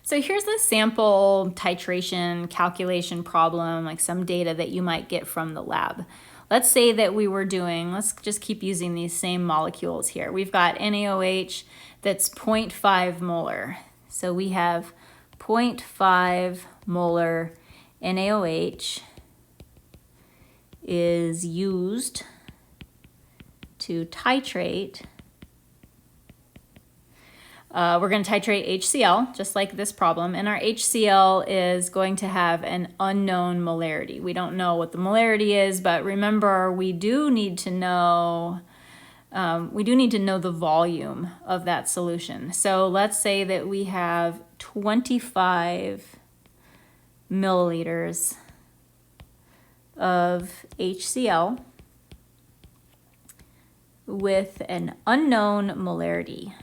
So here's the sample titration calculation problem, like some data that you might get from the lab. Let's say that we were doing, let's just keep using these same molecules here. We've got NaOH that's 0.5 molar. So we have 0.5 molar NaOH is used to titrate. We're going to titrate HCl, just like this problem, and our HCl is going to have an unknown molarity. We don't know what the molarity is, but remember, we do need to know the volume of that solution. So let's say that we have 25 milliliters of HCl with an unknown molarity.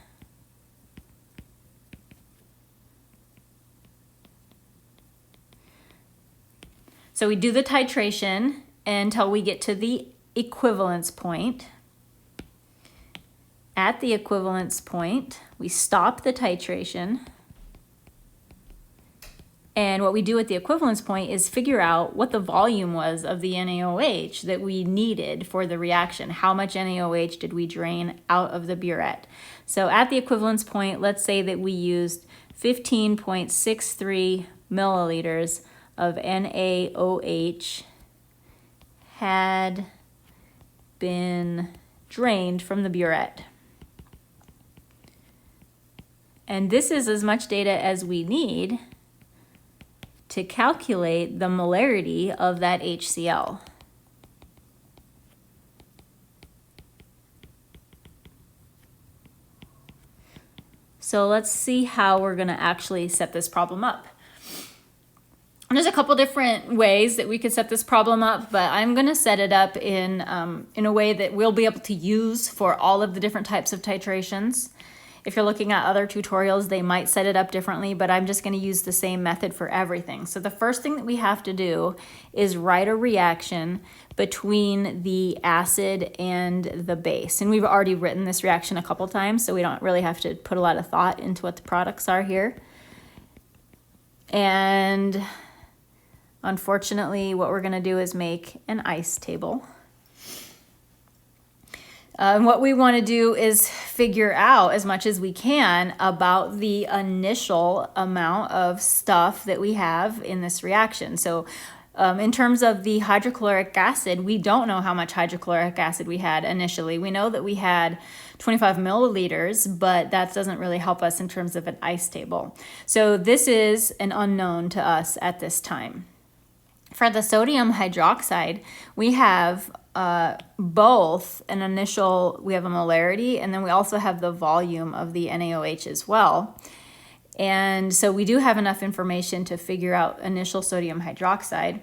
So we do the titration until we get to the equivalence point. At the equivalence point, we stop the titration. And what we do at the equivalence point is figure out what the volume was of the NaOH that we needed for the reaction. How much NaOH did we drain out of the burette? So at the equivalence point, let's say that we used 15.63 milliliters of NaOH had been drained from the burette. And this is as much data as we need to calculate the molarity of that HCl. So let's see how we're going to actually set this problem up. There's a couple different ways that we could set this problem up, but I'm going to set it up in a way that we'll be able to use for all of the different types of titrations. If you're looking at other tutorials, they might set it up differently, but I'm just going to use the same method for everything. So the first thing that we have to do is write a reaction between the acid and the base. And we've already written this reaction a couple times, so we don't really have to put a lot of thought into what the products are here. And unfortunately, what we're going to do is make an ice table. And what we want to do is figure out as much as we can about the initial amount of stuff that we have in this reaction. So in terms of the hydrochloric acid, we don't know how much hydrochloric acid we had initially. We know that we had 25 milliliters, but that doesn't really help us in terms of an ice table. So this is an unknown to us at this time. For the sodium hydroxide, we have both an initial, we have a molarity, and then we also have the volume of the NaOH as well. And so we do have enough information to figure out initial sodium hydroxide.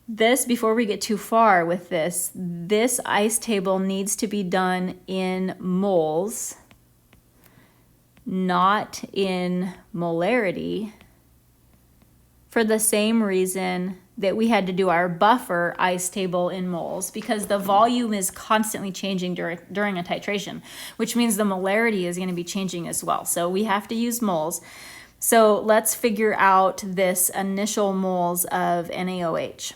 This, before we get too far with this ice table needs to be done in moles, not in molarity, for the same reason that we had to do our buffer ice table in moles, because the volume is constantly changing during a titration, which means the molarity is going to be changing as well. So we have to use moles. So let's figure out this initial moles of NaOH.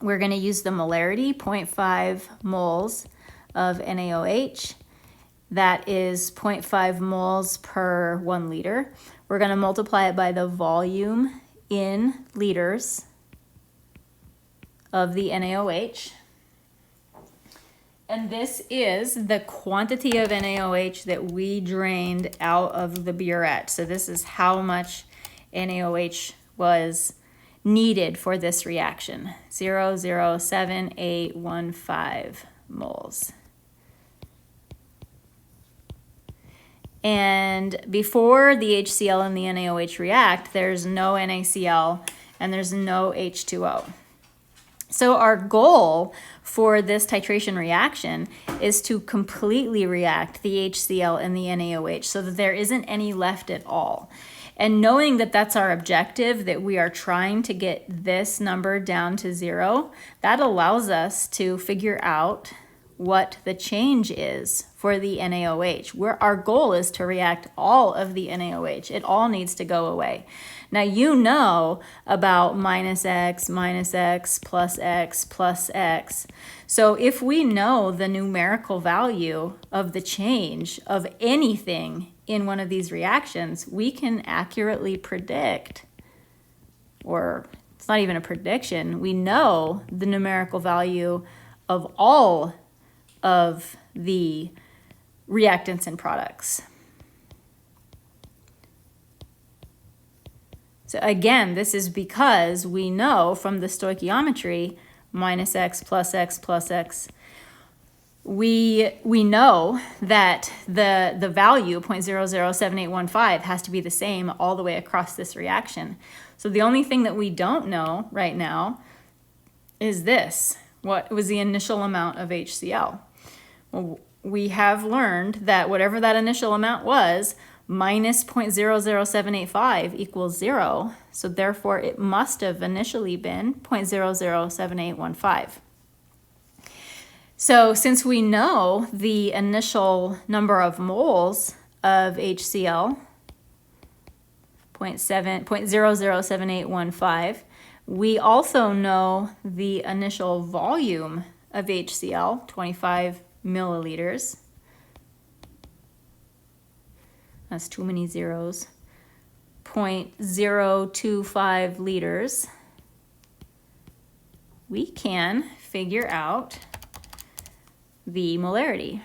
We're going to use the molarity, 0.5 moles of NaOH. That is 0.5 moles per 1 liter. We're going to multiply it by the volume in liters of the NaOH. And this is the quantity of NaOH that we drained out of the burette. So this is how much NaOH was needed for this reaction, 0.07815 moles. And before the HCl and the NaOH react, there's no NaCl and there's no H2O. So our goal for this titration reaction is to completely react the HCl and the NaOH so that there isn't any left at all. And knowing that that's our objective, that we are trying to get this number down to 0, that allows us to figure out what the change is for the NaOH. Our goal is to react all of the NaOH. It all needs to go away. Now you know about minus x, plus x, plus x. So if we know the numerical value of the change of anything in one of these reactions, we can accurately predict, or it's not even a prediction, we know the numerical value of all of the reactants and products. So again, this is because we know from the stoichiometry, minus x, plus x, plus x, we know that the value 0.007815 has to be the same all the way across this reaction. So the only thing that we don't know right now is this. What was the initial amount of HCl? Well, we have learned that whatever that initial amount was, minus 0.00785 equals 0. So therefore, it must have initially been 0.007815. So since we know the initial number of moles of HCl, 0.007815, we also know the initial volume of HCl, 25 milliliters. That's too many zeros. 0.025 liters. We can figure out the molarity.